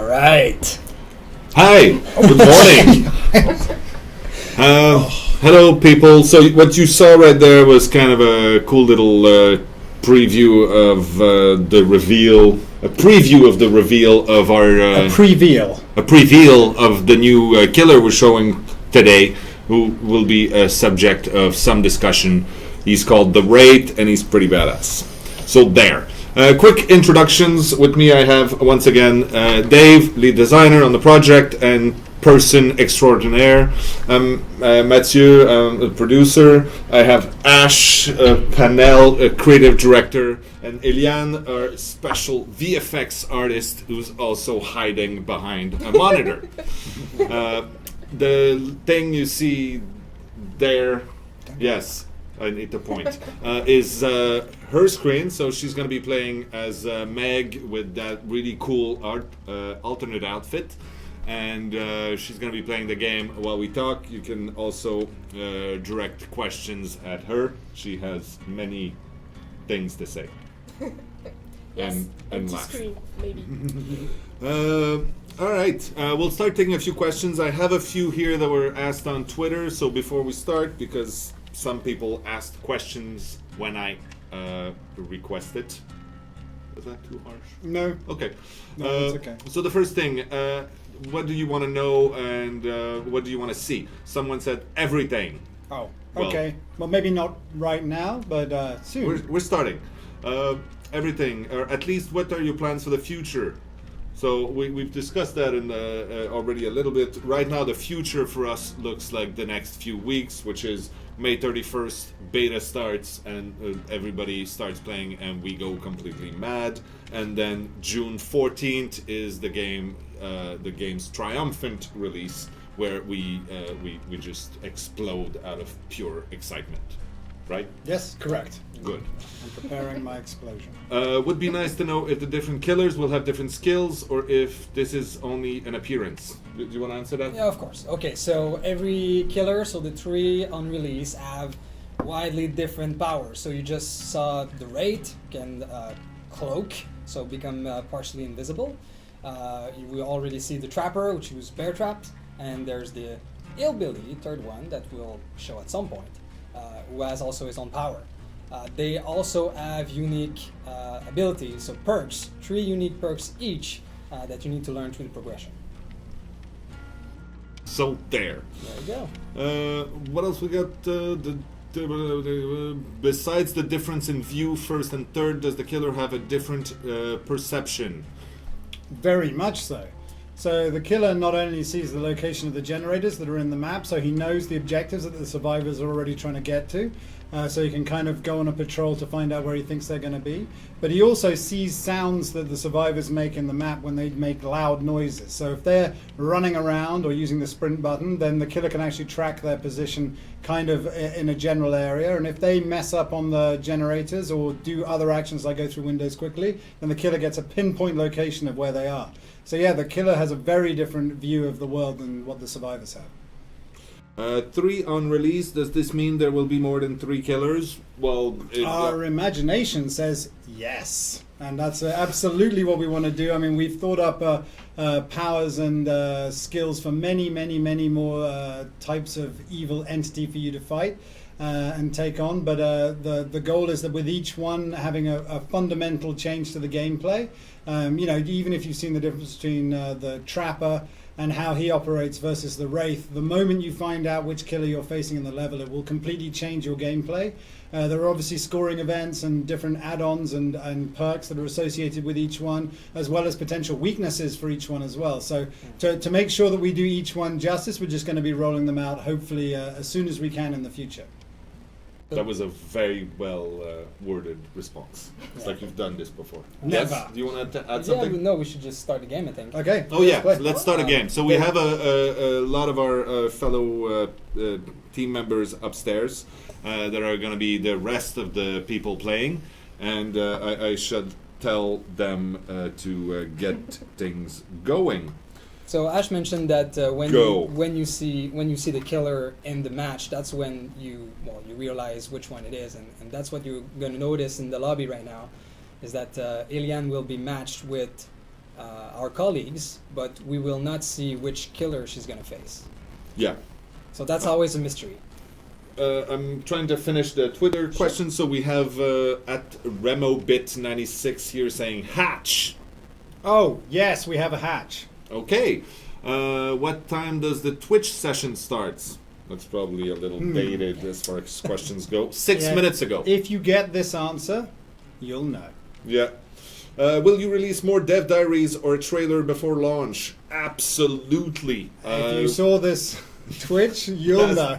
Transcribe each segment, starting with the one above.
All right. Hi. Good morning. Hello, people. So what you saw right there was kind of a cool little preview of the reveal. A preview of the reveal of our. A preveal. A preveal of the new killer we're showing today, who will be a subject of some discussion. He's called The Wraith, and he's pretty badass. So there. Quick introductions. With me I have, once again, Dave, lead designer on the project and person extraordinaire. Mathieu, the producer. I have Ash, Pannell, creative director, and Eliane, our special VFX artist, who's also hiding behind a monitor. The thing you see there, yes, I need to point, is her screen. So she's going to be playing as Meg with that really cool alternate outfit. And she's going to be playing the game while we talk. You can also direct questions at her. She has many things to say. Yes, and empty laugh. screen, maybe. All right, we'll start taking a few questions. I have a few here that were asked on Twitter. So before we start, because some people asked questions when I requested. Was that too harsh? No. Okay. No, it's okay. So the first thing, what do you want to know and what do you want to see? Someone said everything. Oh, Well- okay. Well, maybe not right now, but soon. We're starting. Everything, or at least what are your plans for the future? So we've discussed that in already a little bit. Right now, the future for us looks like the next few weeks, which is May 31st, beta starts, and everybody starts playing, and we go completely mad. And then June 14th is the game's triumphant release, where we just explode out of pure excitement. Right? Yes, correct. Good. I'm preparing my explosion. Would be nice to know if the different killers will have different skills, or if this is only an appearance. Do you want to answer that? Yeah, of course. Okay, so every killer, so the three on release, have widely different powers. So you just saw the Wraith can cloak, so become partially invisible. We already see the Trapper, which was bear trapped, and there's the Hillbilly, third one, that we'll show at some point, who has also his own power. They also have unique abilities, so perks, 3 unique perks each that you need to learn through the progression. So there. There you go. What else we got? Besides the difference in view, first and third, does the killer have a different perception? Very much so. So the killer not only sees the location of the generators that are in the map, so he knows the objectives that the survivors are already trying to get to, so he can kind of go on a patrol to find out where he thinks they're going to be. But he also sees sounds that the survivors make in the map when they make loud noises. So if they're running around or using the sprint button, then the killer can actually track their position kind of in a general area. And if they mess up on the generators or do other actions like go through windows quickly, then the killer gets a pinpoint location of where they are. So yeah, the killer has a very different view of the world than what the survivors have. 3 on release, does this mean there will be more than 3 killers? Well, Our imagination says yes, and that's absolutely what we want to do. I mean, we've thought up powers and skills for many more types of evil entity for you to fight and take on, but the goal is that with each one having a fundamental change to the gameplay. Even if you've seen the difference between the Trapper and how he operates versus the Wraith, the moment you find out which killer you're facing in the level, it will completely change your gameplay. There are obviously scoring events and different add-ons and perks that are associated with each one, as well as potential weaknesses for each one as well. So to make sure that we do each one justice, we're just going to be rolling them out hopefully as soon as we can in the future. That was a very well worded response. It's like you've done this before. Never. Yes? Do you want to add something? No, we should just start the game, I think. Okay. Oh yeah, play. let's start again. So we have a lot of our fellow team members upstairs that are going to be the rest of the people playing, and I should tell them to get things going. So Ash mentioned that when you see the killer in the match, that's when you realize which one it is, and that's what you're going to notice in the lobby right now, is that Eliane will be matched with our colleagues, but we will not see which killer she's gonna face. Yeah. So that's always a mystery. I'm trying to finish the Twitter question. So we have at RemoBit96 here saying hatch. Oh, yes, we have a hatch. Okay. What time does the Twitch session start? That's probably a little dated as far as questions go. 6 Yeah. minutes ago. If you get this answer, you'll know. Yeah. Will you release more dev diaries or a trailer before launch? Absolutely. If you saw this Twitch, you'll know.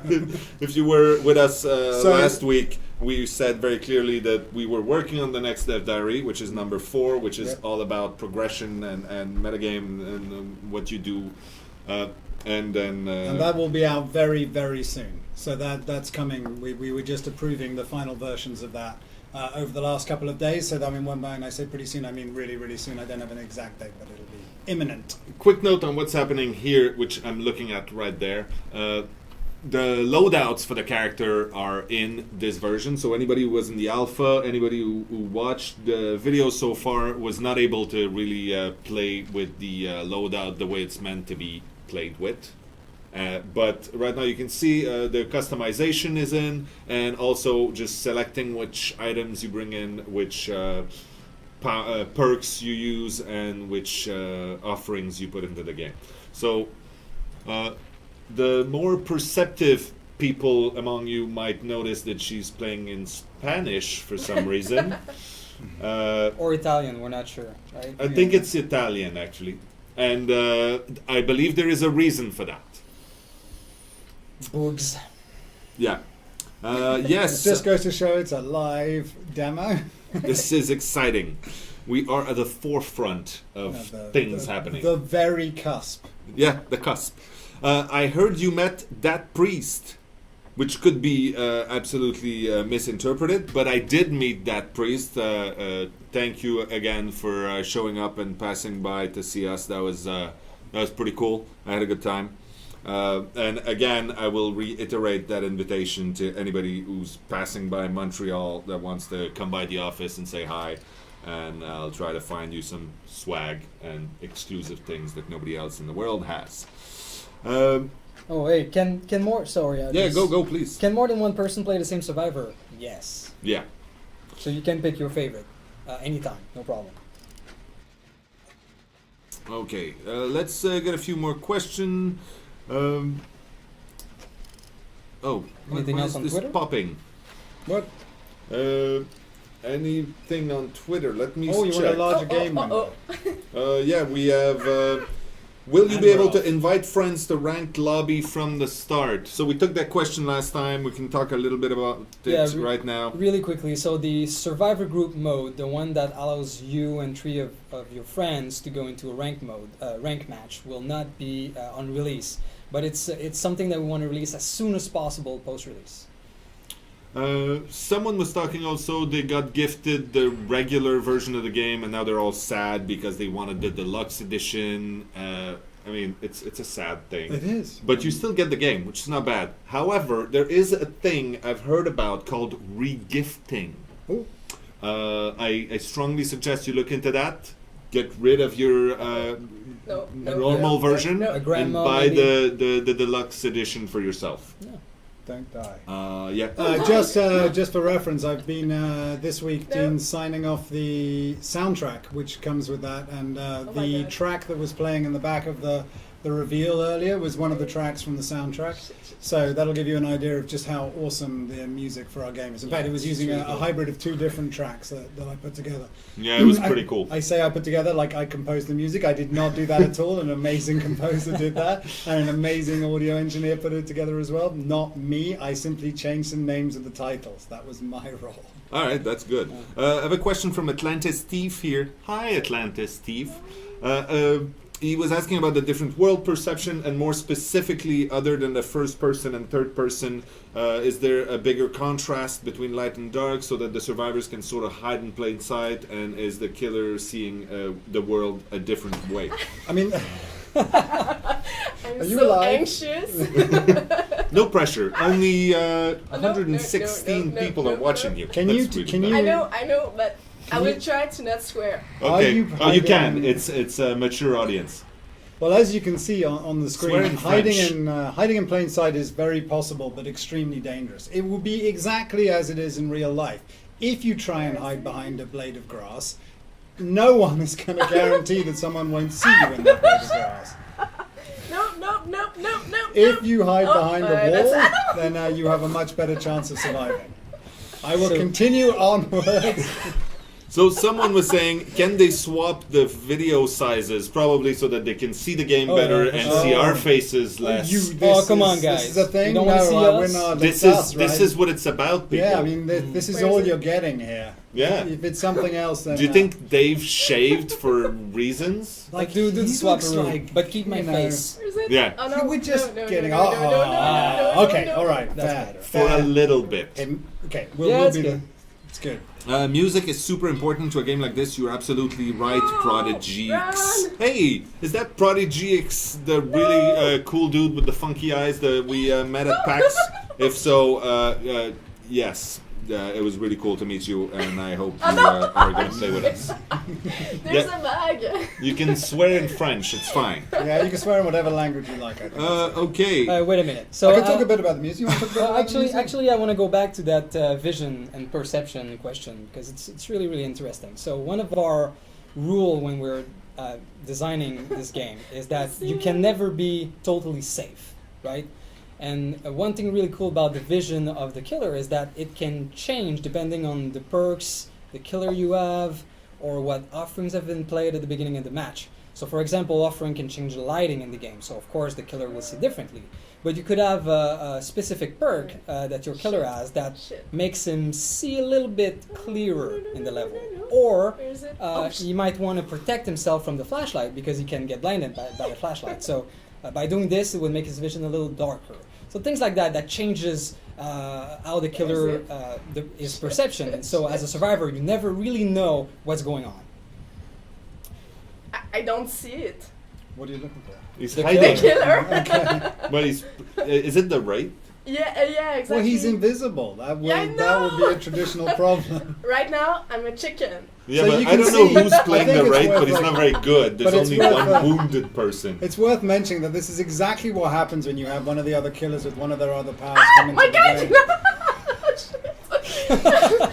If you were with us So- last week, we said very clearly that we were working on the next dev diary, which is number 4, which is all about progression and metagame and what you do. And then And that will be out very, very soon. So that's coming. We were just approving the final versions of that over the last couple of days. So I mean, when I say pretty soon, I mean really, really soon. I don't have an exact date, but it'll be imminent. quick note on what's happening here, which I'm looking at right there. The loadouts for the character are in this version, so anybody who was in the alpha, anybody who watched the video so far was not able to really play with the loadout the way it's meant to be played with. But right now you can see the customization is in, and also just selecting which items you bring in, which perks you use, and which offerings you put into the game. So the more perceptive people among you might notice that she's playing in Spanish for some reason. Or Italian, we're not sure, right? I think it's Italian actually, and I believe there is a reason for that. Boogs. Yeah. Yes. It just goes to show it's a live demo. This is exciting. We are at the forefront of things happening. The very cusp. Yeah, the cusp. I heard you met that priest, which could be absolutely misinterpreted, but I did meet that priest. Thank you again for showing up and passing by to see us. That was pretty cool. I had a good time. And again, I will reiterate that invitation to anybody who's passing by Montreal that wants to come by the office and say hi. And I'll try to find you some swag and exclusive things that nobody else in the world has. Oh, hey, can more? Sorry. Yeah, go, please. Can more than one person play the same survivor? Yes. Yeah. So you can pick your favorite anytime, no problem. Okay, let's get a few more questions. Anything why else is on this Twitter? popping? What? Anything on Twitter? Let me Oh, you check. want a larger game window. Yeah, we have. Will you be able to invite friends to ranked lobby from the start? So we took that question last time. We can talk a little bit about it right now. Really quickly, so the survivor group mode, the one that allows you and 3 of your friends to go into a rank mode, rank match, will not be on release. But it's something that we want to release as soon as possible post-release. Someone was talking also, they got gifted the regular version of the game and now they're all sad because they wanted the deluxe edition. I mean, it's a sad thing. It is. But you still get the game, which is not bad. However, there is a thing I've heard about called regifting. Oh. I strongly suggest you look into that. Get rid of your normal version and grandma buy maybe. the deluxe edition for yourself. Yeah. Don't die. Yeah. Just for reference, I've been this week been signing off the soundtrack which comes with that, and the track that was playing in the back of the reveal earlier was one of the tracks from the soundtrack. So that'll give you an idea of just how awesome the music for our game is. In fact, it was using a hybrid of 2 different tracks that I put together. Yeah, it was pretty cool. I say I put together like I composed the music. I did not do that at all. An amazing composer did that, and an amazing audio engineer put it together as well. Not me. I simply changed some names of the titles. That was my role. All right, that's good. I have a question from Atlantis Steve here. Hi, Atlantis Steve. He was asking about the different world perception, and more specifically, other than the first person and third person, is there a bigger contrast between light and dark so that the survivors can sort of hide in plain sight, and is the killer seeing the world a different way? I mean, I'm Are you so alive? anxious. No pressure. Only 116 people are watching you. Can That's you really can bad. you I know, but I will try to not swear. Are Okay. you Oh, you hiding- can. It's a mature audience. Well, as you can see on the Swear screen, in hiding in plain sight is very possible, but extremely dangerous. It will be exactly as it is in real life. If you try and hide behind a blade of grass, no one is going to guarantee that someone won't see you in that blade of grass. No. If you hide Oh, behind a that's- wall, then you have a much better chance of surviving. I will So- continue onwards. So someone was saying, can they swap the video sizes, probably so that they can see the game Oh, better yeah. and see Oh. our faces less? Come on, guys. This is a thing. You don't wanna see we're us? not. This it's is us, this right? is what it's about, people. Yeah, I mean, this is Where all is it? you're getting here. Yeah. If it's something else, then. Do you think Dave shaved for reasons? Like do the he swap looks room, like, but keep my you know, face. Where is it? Yeah. Oh, no. You were just no, getting. no, no, no, no, no, no, Okay, no. all right. That's fair, better. For a fair. little bit. Okay, Yeah, we'll it's be good. It's good. Music is super important to a game like this. You're absolutely right, No, Prodigy. run. Hey, is that Prodigy X, the really cool dude with the funky eyes that we met at PAX? If so, yes. It was really cool to meet you, and I hope you are going to play with us. There's a bag. You can swear in French, it's fine. Yeah, you can swear in whatever language you like. I think. Okay. Wait a minute. So I can talk a bit about the music. You want to talk about actually, the music? actually, I want to go back to that vision and perception question because it's really really interesting. So one of our rule when we're designing this game is that you can never be totally safe, right? And one thing really cool about the vision of the killer is that it can change depending on the perks, the killer you have, or what offerings have been played at the beginning of the match. So for example, offering can change the lighting in the game, so of course the killer will see differently. But you could have a specific perk that your killer has that Shit. makes him see a little bit clearer in the level. Or Where is it? he might want to protect himself from the flashlight because he can get blinded by the flashlight. So by doing this, it would make his vision a little darker. So things like that changes how the killer his perception. And so as a survivor, you never really know what's going on. I don't see it. What are you looking for? He's The The hiding. killer. But he's. Is it the right? Yeah, exactly. Well, he's invisible. That Yeah, I would be know. a traditional problem. Right now, I'm a chicken. Yeah, So but you I can don't know see- who's playing I think the it's right, worth but he's like- not very good. There's but it's only worth one a- wounded person. It's worth mentioning that this is exactly what happens when you have one of the other killers with one of their other powers come into My the God! game. You're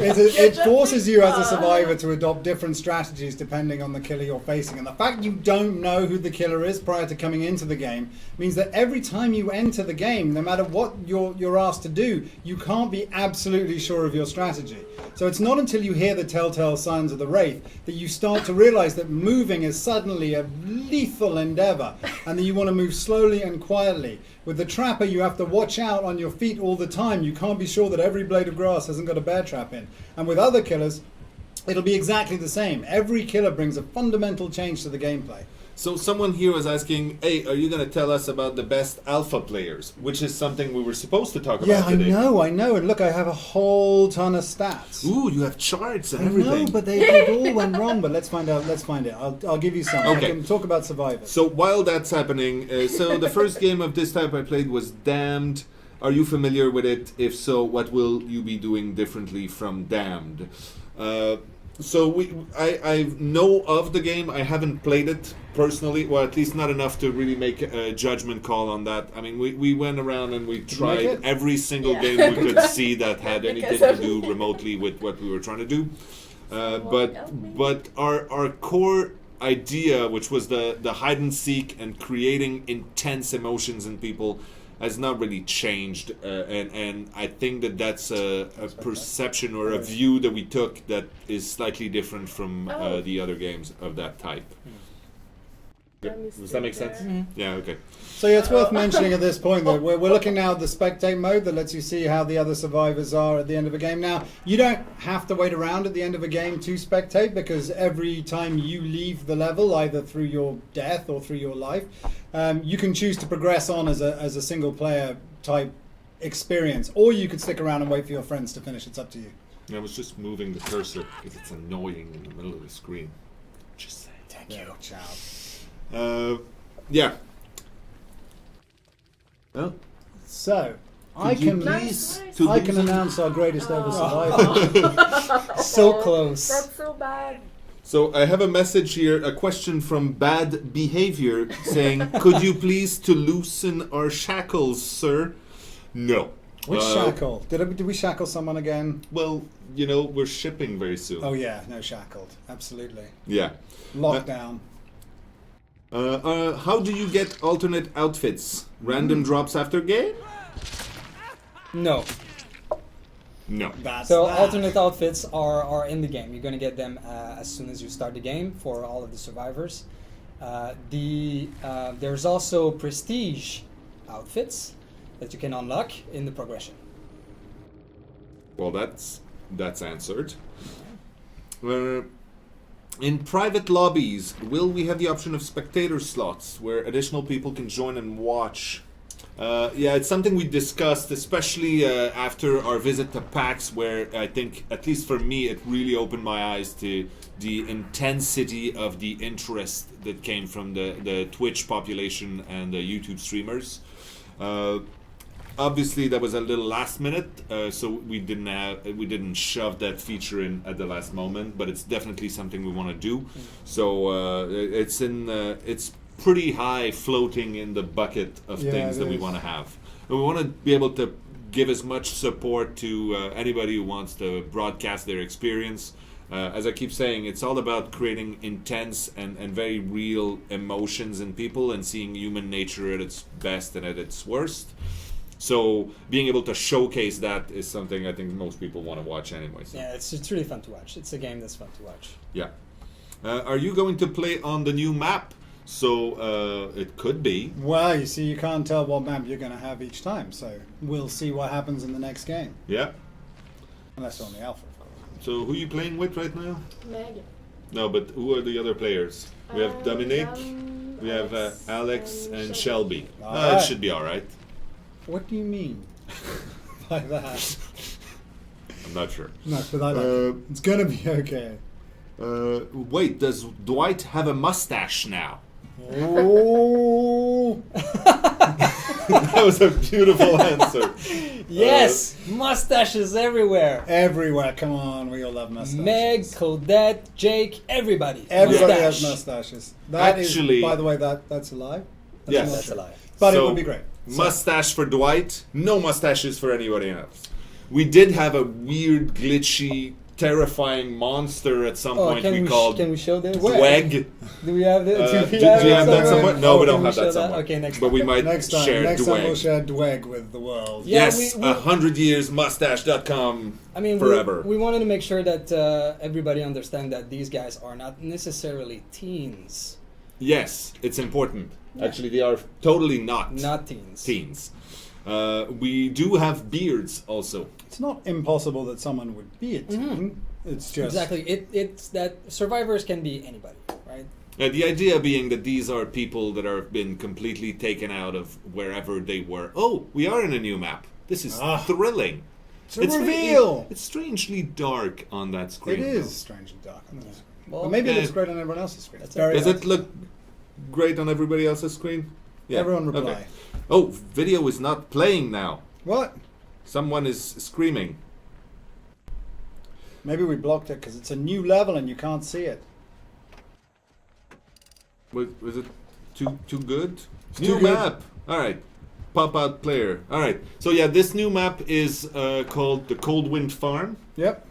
It just forces you as a being- survivor to adopt different strategies depending on the killer you're facing. And the fact you don't know who the killer is prior to coming into the game means that every time you enter the game, no matter what you're asked to do, you can't be absolutely sure of your strategy. So it's not until you hear the telltale signs of the Wraith that you start to realize that moving is suddenly a lethal endeavor and that you want to move slowly and quietly. With the Trapper, you have to watch out on your feet all the time. You can't be sure that every blade of grass hasn't got a bear trap in. And with other killers, it'll be exactly the same. Every killer brings a fundamental change to the gameplay. So someone here was asking, hey, are you going to tell us about the best alpha players? Which is something we were supposed to talk Yeah, about I today. know. And look, I have a whole ton of stats. Ooh, you have charts and I everything. know, but they all went wrong. But let's find out. Let's find it. I'll give you some. Okay. I can talk about survivors. So while that's happening, so the first game of this type I played was Damned. Are you familiar with it? If so, what will you be doing differently from Damned? So I know of the game. I haven't played it personally, well, at least not enough to really make a judgment call on that. I mean, we went around and we you tried like it? every single Yeah. game we could see that had anything Because to of do remotely with what we were trying to do. Someone help me. But our core idea, which was the hide and seek and creating intense emotions in people, has not really changed, and I think that's a perception or a view that we took that is slightly different from Oh. the other games of that type. Let me Does that make see sense? there. Yeah, okay. So yeah, it's worth mentioning at this point that we're looking now at the spectate mode that lets you see how the other survivors are at the end of a game. Now, you don't have to wait around at the end of a game to spectate, because every time you leave the level, either through your death or through your life, you can choose to progress on as a single player type experience, or you could stick around and wait for your friends to finish. It's up to you. I was just moving the cursor because it's annoying in the middle of the screen. Just saying. Thank you. Ciao. Yeah. Well, So, I can Nice. I can announce our greatest ever survivor. So close. That's so bad. So I have a message here, a question from Bad Behavior saying, "Could you please to loosen our shackles, sir?" No. Which shackle? Did we shackle someone again? Well, you know, we're shipping very soon. Oh yeah, no shackled. Absolutely. Yeah. Lockdown. How do you get alternate outfits? Random drops after game? No. No. That's So that. alternate outfits are in the game. You're going to get them as soon as you start the game for all of the survivors. There's also prestige outfits that you can unlock in the progression. Well, that's answered. In private lobbies, will we have the option of spectator slots where additional people can join and watch? Yeah, it's something we discussed, especially after our visit to PAX, where I think, at least for me, it really opened my eyes to the intensity of the interest that came from the Twitch population and the YouTube streamers. Obviously, that was a little last minute, so we didn't shove that feature in at the last moment. But it's definitely something we want to do. So it's pretty high, floating in the bucket of things that we want to have. And we want to be able to give as much support to anybody who wants to broadcast their experience. As I keep saying, it's all about creating intense and very real emotions in people and seeing human nature at its best and at its worst. So being able to showcase that is something I think most people want to watch anyway. So. Yeah, it's really fun to watch. It's a game that's fun to watch. Yeah. Are you going to play on the new map? So it could be. Well, you see, you can't tell what map you're going to have each time, so we'll see what happens in the next game. Yeah. Unless on the alpha, of course. So who are you playing with right now? Meg. No, but who are the other players? We have Dominic, we have Alex and Shelby. All It right. should be all right. What do you mean by that? I'm not sure. No, but I like it. It's going to be okay. Wait, does Dwight have a mustache now? Oh! That was a beautiful answer. Yes, mustaches everywhere. Everywhere, come on, we all love mustaches. Meg, Claudette, Jake, everybody. Everybody Mustache. has mustaches. That is, Actually- by the way, that's a lie. That's Yes. not That's a true. lie. But it So, would be great. So- Mustache for Dwight, no mustaches for anybody else. We did have a weird, glitchy, terrifying monster at some point we called can we show this? Dweg. Do we have the? Do you have that somewhere? No, we Can don't have show that somewhere. Okay, next But time. we might Next time share we'll Dweg. share Dweg with the world. Yeah, Yes, we- 100 years mustache.com. I mean, forever. We wanted to make sure that everybody understand that these guys are not necessarily teens. Yes, it's important. Actually, they are totally not Not teens. teens. We do have beards also. It's not impossible that someone would be a teen. It's just Exactly. It's that survivors can be anybody, right? The idea being that these are people that have been completely taken out of wherever they were. Oh, we are in a new map. This is thrilling. It's a reveal. It's strangely dark on that screen. It is though. strangely dark on this. Well, But maybe it yeah. looks great on everyone else's screen. That's Very Does nice. it look great on everybody else's screen? Yeah. Everyone reply. Okay. Oh, video is not playing now. What? Someone is screaming. Maybe we blocked it because it's a new level and you can't see it. Was it too good? It's New too good. map. All right. Pop out player. All right. So yeah, this new map is called the Cold Wind Farm. Yep.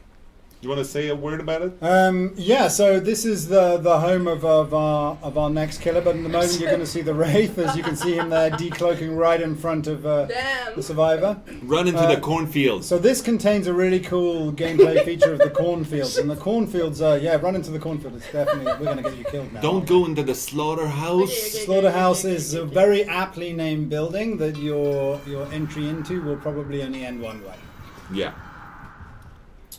You want to say a word about it? Yeah, so this is the home of our next killer, but in the moment you're going to see the Wraith, as you can see him there decloaking right in front of Damn. the survivor. Run into the cornfields. So this contains a really cool gameplay feature of the cornfields, and the cornfields, run into the cornfield. It's definitely we're going to get you killed now. Don't go into the slaughterhouse. Okay. Slaughterhouse is a very aptly named building that your entry into will probably only end one way. Yeah.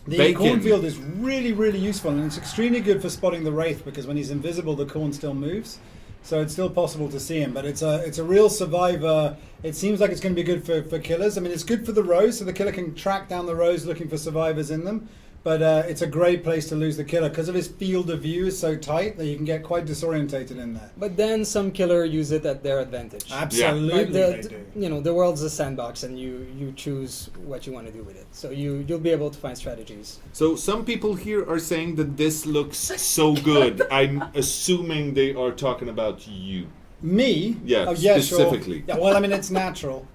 The Bacon. cornfield is really, really useful, and it's extremely good for spotting the Wraith because when he's invisible, the corn still moves, so it's still possible to see him. But it's a real survivor. It seems like it's going to be good for killers. I mean, it's good for the rows, so the killer can track down the rows looking for survivors in them. but it's a great place to lose the killer because of his field of view is so tight that you can get quite disorientated in there. But then some killer use it at their advantage. Absolutely, Like they do. you know, the world's a sandbox, and you choose what you want to do with it. So you'll be able to find strategies. So some people here are saying that this looks so good. I'm assuming they are talking about you. Me? Yeah, oh, yeah, specifically. Sure. Yeah, well, I mean, it's natural.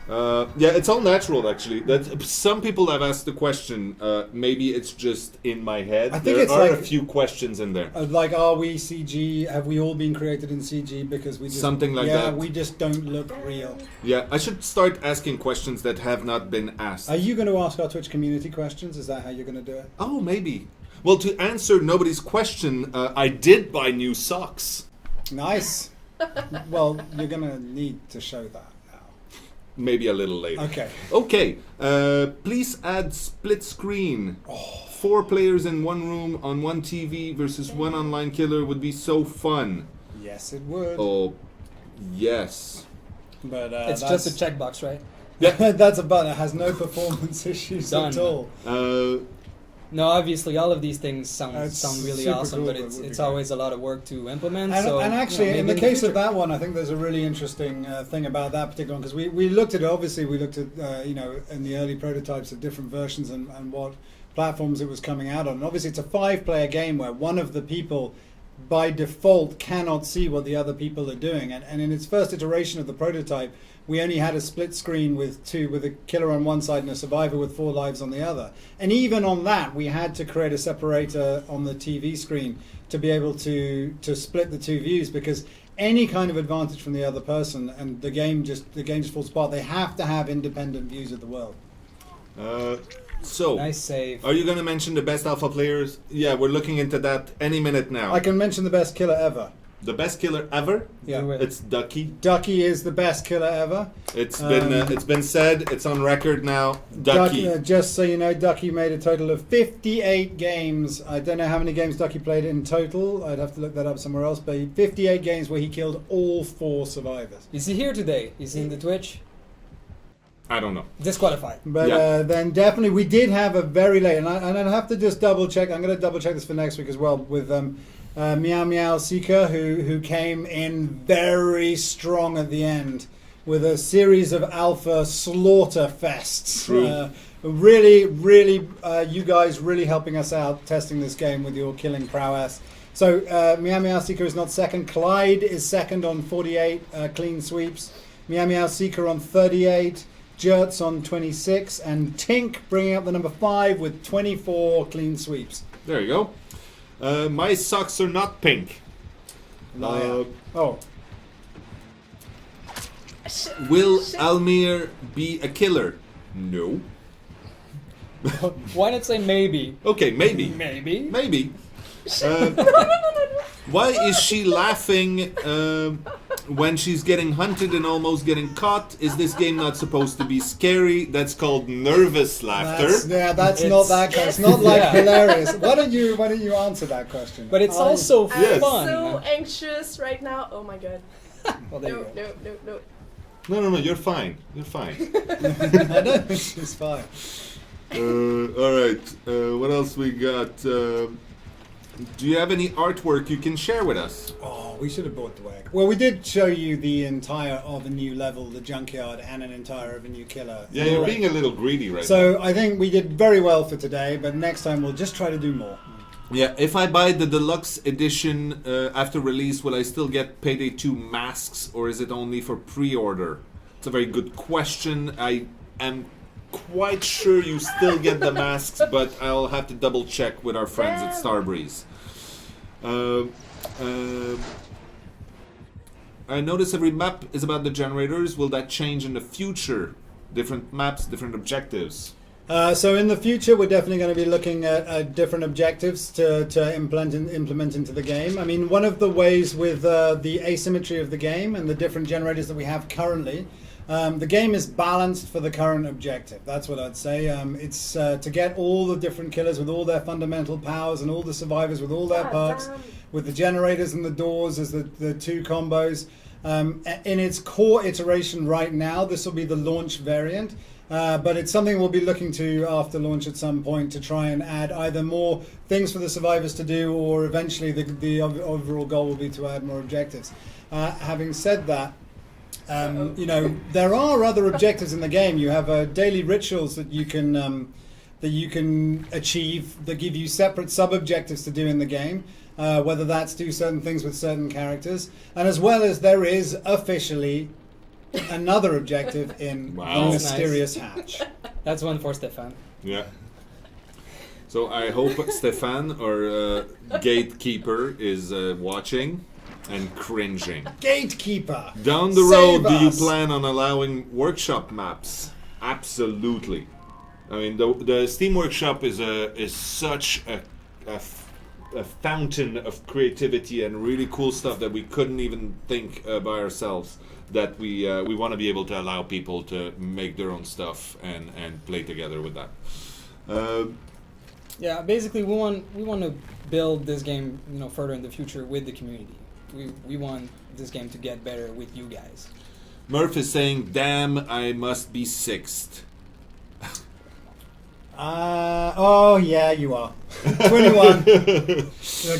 Yeah, it's all natural actually. That some people have asked the question. Maybe it's just in my head. I think there it's are like- a few questions in there. Like, are we CG? Have we all been created in CG because we just Something like yeah, that. we just don't look real. Yeah, I should start asking questions that have not been asked. Are you going to ask our Twitch community questions? Is that how you're going to do it? Oh, maybe. Well, to answer nobody's question, I did buy new socks. Nice. Well, you're going to need to show that now. Maybe a little later. Okay. Okay. Please add split screen. 4 players in one room on one TV versus one online killer would be so fun. Yes, it would. Oh, yes. But It's just a checkbox, right? that's a button. It has no performance issues Done. at all. No, obviously, all of these things sound It's really super awesome, cool, but but it it's would be it's great. always a lot of work to implement. And, so, and actually, you know, in maybe the case of future. that one, I think there's a really interesting thing about that particular one because we looked at it. Obviously, we looked at you know, in the early prototypes of different versions and what platforms it was coming out on. And obviously, it's a 5-player game where one of the people by default cannot see what the other people are doing. And in its first iteration of the prototype, we only had a split screen with a killer on one side and a survivor with 4 lives on the other. And even on that, we had to create a separator on the TV screen to be able to split the 2 views because any kind of advantage from the other person and the game just falls apart. They have to have independent views of the world. So, Nice save. are you going to mention the best alpha players? Yeah, we're looking into that any minute now. I can mention the best killer ever. The best killer ever? Yeah. Do it. It's Ducky. Ducky is the best killer ever. It's been said. It's on record now. Ducky. Just so you know, Ducky made a total of 58 games. I don't know how many games Ducky played in total. I'd have to look that up somewhere else. But 58 games where he killed all 4 survivors. Is he here today? Is he in the Twitch? I don't know. Disqualified. But Yeah. then definitely we did have a very late, and I'll have to just double check. I'm going to double check this for next week as well with Meow Meow Seeker, who came in very strong at the end with a series of alpha slaughter fests. True. Really, you guys really helping us out testing this game with your killing prowess. So Meow Meow Seeker is not second. Clyde is second on 48 clean sweeps. Meow Meow Seeker on 38. Jert's on 26. And Tink bringing up the number 5 with 24 clean sweeps. There you go. My socks are not pink. Oh. Will Almir be a killer? No. Why not say maybe? Okay, maybe. Maybe. Maybe. Why is she laughing when she's getting hunted and almost getting caught? Is this game not supposed to be scary? That's called nervous laughter. That's It's- not that kind. It's not like Yeah. hilarious. Why don't you answer that question? But it's also Yes. fun. I'm so anxious right now. Oh my god. Well, there No, you go. no. No, you're fine. You're fine. I know it's fine. All right. What else we got? Do you have any artwork you can share with us? Oh, we should have bought the wag. Well, we did show you the entire of a new level, the junkyard, and an entire of a new killer. Yeah, you're being a little greedy right now. So I think we did very well for today, but next time we'll just try to do more. Yeah, if I buy the deluxe edition after release, will I still get Payday 2 masks, or is it only for pre-order? It's a very good question. I am quite sure you still get the masks, but I'll have to double check with our friends at Starbreeze. I notice every map is about the generators. Will that change in the future? Different maps, different objectives. So in the future, we're definitely going to be looking at different objectives to implement into the game. I mean, one of the ways with the asymmetry of the game and the different generators that we have currently, the game is balanced for the current objective. That's what I'd say. It's to get all the different killers with all their fundamental powers and all the survivors with all their perks, with the generators and the doors as the 2 combos. In its core iteration right now, this will be the launch variant. But it's something we'll be looking to after launch at some point to try and add either more things for the survivors to do, or eventually the overall goal will be to add more objectives. Having said that, there are other objectives in the game. You have daily rituals that you can achieve that give you separate sub-objectives to do in the game, whether that's do certain things with certain characters, and as well as there is officially another objective in Wow. the mysterious hatch. That's one for Stefan. Yeah. So I hope Stefan, our gatekeeper, is watching and cringing. Gatekeeper! Down the Save road, do you us! plan on allowing workshop maps? Absolutely. I mean, the Steam Workshop is such a fountain of creativity and really cool stuff that we couldn't even think by ourselves. That we want to be able to allow people to make their own stuff and play together with that. Yeah, basically we want to build this game, further in the future with the community. We want this game to get better with you guys. Murph is saying, "Damn, I must be sixth." Oh yeah, you are. 21.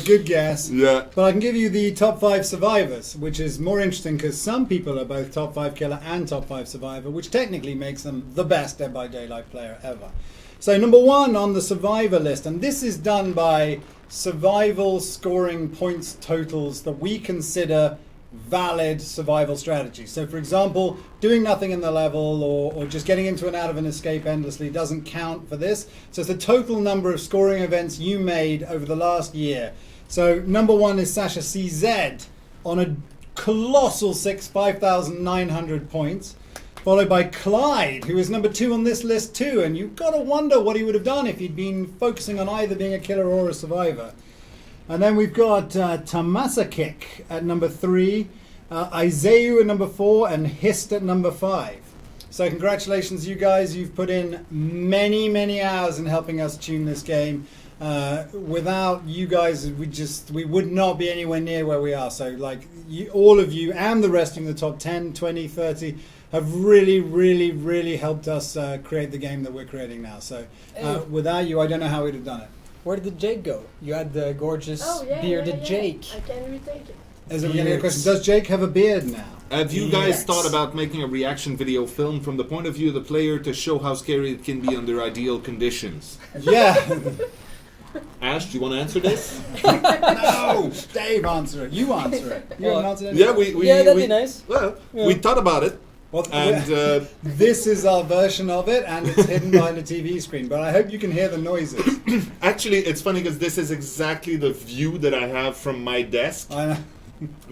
Good guess. Yeah. But I can give you the top 5 survivors, which is more interesting because some people are both top 5 killer and top 5 survivor, which technically makes them the best Dead by Daylight player ever. So number 1 on the survivor list, and this is done by survival scoring points totals that we consider valid survival strategy. So for example, doing nothing in the level or just getting into and out of an escape endlessly doesn't count for this. So it's the total number of scoring events you made over the last year. So number 1 is Sasha CZ on a colossal 5,900 points, followed by Clyde, who is number 2 on this list too. And you've got to wonder what he would have done if he'd been focusing on either being a killer or a survivor. And then we've got Tamasakik at number 3, Isaiah at number 4, and Hist at number 5. So congratulations, you guys. You've put in many, many hours in helping us tune this game. Without you guys, we would not be anywhere near where we are. So all of you and the rest in the top 10, 20, 30 have really, really, really helped us create the game that we're creating now. So without you, I don't know how we'd have done it. Where did Jake go? You had the gorgeous bearded Jake. I can retake it. As a beginning question, does Jake have a beard now? Have you guys thought about making a reaction video film from the point of view of the player to show how scary it can be under ideal conditions? Yeah. Ash, do you want to answer this? No, Dave, answer it. You answer it. You haven't answered Yeah, anything. that'd be nice. Well, Yeah. we thought about it. Well, And this is our version of it, and it's hidden behind a TV screen. But I hope you can hear the noises. actually, it's funny because this is exactly the view that I have from my desk. I know.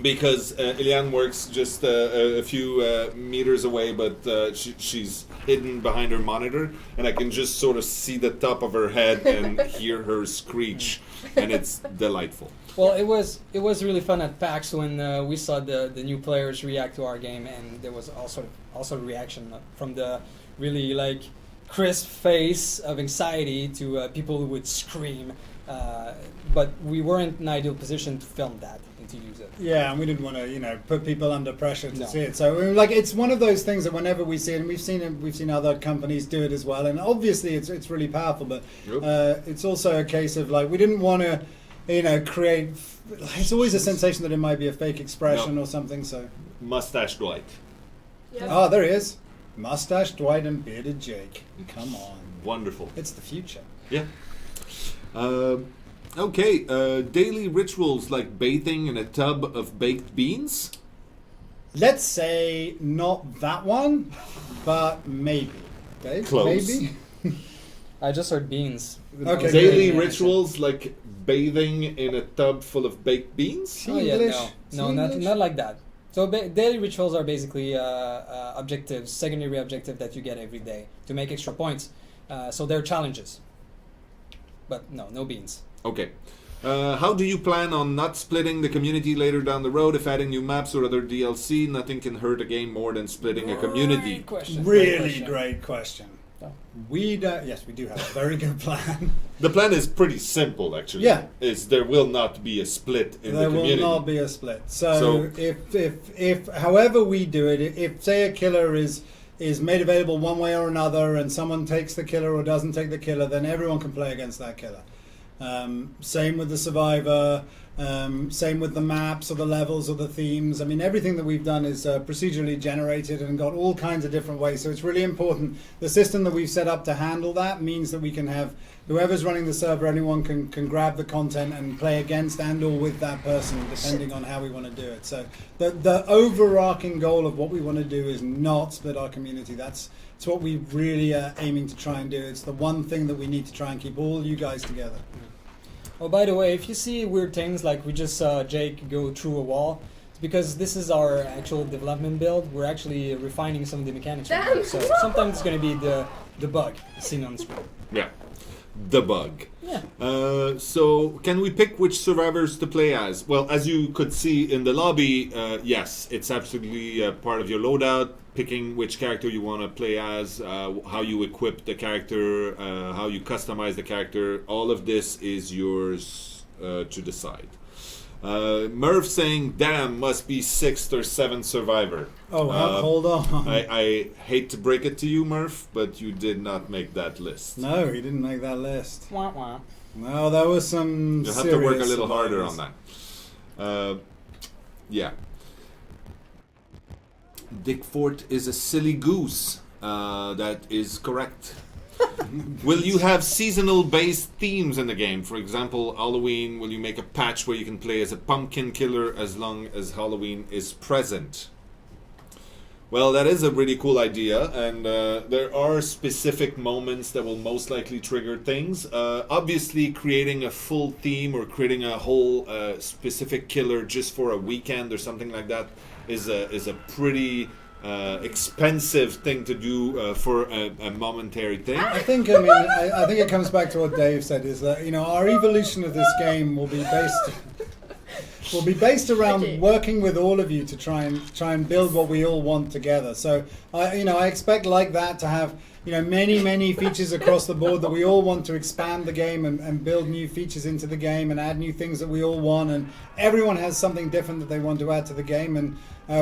Because Eliane works just a few meters away, but she's hidden behind her monitor, and I can just sort of see the top of her head and hear her screech, and it's delightful. Well, it was really fun at PAX when we saw the new players react to our game, and there was also a reaction from the really crisp face of anxiety to people who would scream. But we weren't in an ideal position to film that and to use it. Yeah, and we didn't want to, put people under pressure to No. see it. So, it's one of those things that whenever we see it, and we've seen other companies do it as well, and obviously it's really powerful. But it's also a case of we didn't want to, create. It's always a sensation that it might be a fake expression or something. So, Mustache Dwight. Yes. oh, there he is, mustache Dwight and bearded Jake. Come on, Wonderful. it's the future. Yeah. Okay, daily rituals like bathing in a tub of baked beans? Let's say not that one, but maybe. Dave, Close. maybe. I just heard beans. Okay. Daily Yeah. rituals like bathing in a tub full of baked beans? Oh yeah, English? no, not like that. So daily rituals are basically objectives, secondary objective that you get every day to make extra points. So they're challenges. But no beans. Okay. How do you plan on not splitting the community later down the road? If adding new maps or other DLC, nothing can hurt a game more than splitting a community. Great question. Really great question. We don't. Yes, we do have a very good plan. The plan is pretty simple, actually. Yeah. Is there will not be a split in There the community. will not be a split. So, So- if however we do it, if say a killer is made available one way or another, and someone takes the killer or doesn't take the killer, then everyone can play against that killer. Same with the survivor. Same with the maps or the levels or the themes. I mean, everything that we've done is procedurally generated and got all kinds of different ways. So it's really important. The system that we've set up to handle that means that we can have whoever's running the server, anyone can grab the content and play against and or with that person, depending on how we want to do it. So the overarching goal of what we want to do is not split our community. That's what we really are aiming to try and do. It's the one thing that we need to try and keep all you guys together. Oh, by the way, if you see weird things like we just saw Jake go through a wall, it's because this is our actual development build. We're actually refining some of the mechanics. right now. Damn. So sometimes it's going to be the bug seen on the screen. Yeah. The bug. Yeah. So, can we pick which survivors to play as? Well, as you could see in the lobby, yes, it's absolutely part of your loadout. Picking which character you want to play as, how you equip the character, how you customize the character. All of this is yours to decide. Merv saying, "Damn, must be 6th or 7th survivor." Oh, hold on. I hate to break it to you, Murph, but you did not make that list. No, he didn't make that list. Wah, wah. No, there was some. You'll have to work a serious little harder on survivors. that. Yeah. Dick Fort is a silly goose. That is correct. Will you have seasonal based themes in the game? For example, Halloween, will you make a patch where you can play as a pumpkin killer as long as Halloween is present? Well, that is a really cool idea, and there are specific moments that will most likely trigger things. Obviously, creating a full theme or creating a whole specific killer just for a weekend or something like that is a pretty expensive thing to do for a momentary thing. I think it comes back to what Dave said, is that our evolution of this game will be based around working with all of you to try and build what we all want together. So I expect like that to have many features across the board that we all want to expand the game and build new features into the game and add new things that we all want, and everyone has something different that they want to add to the game, and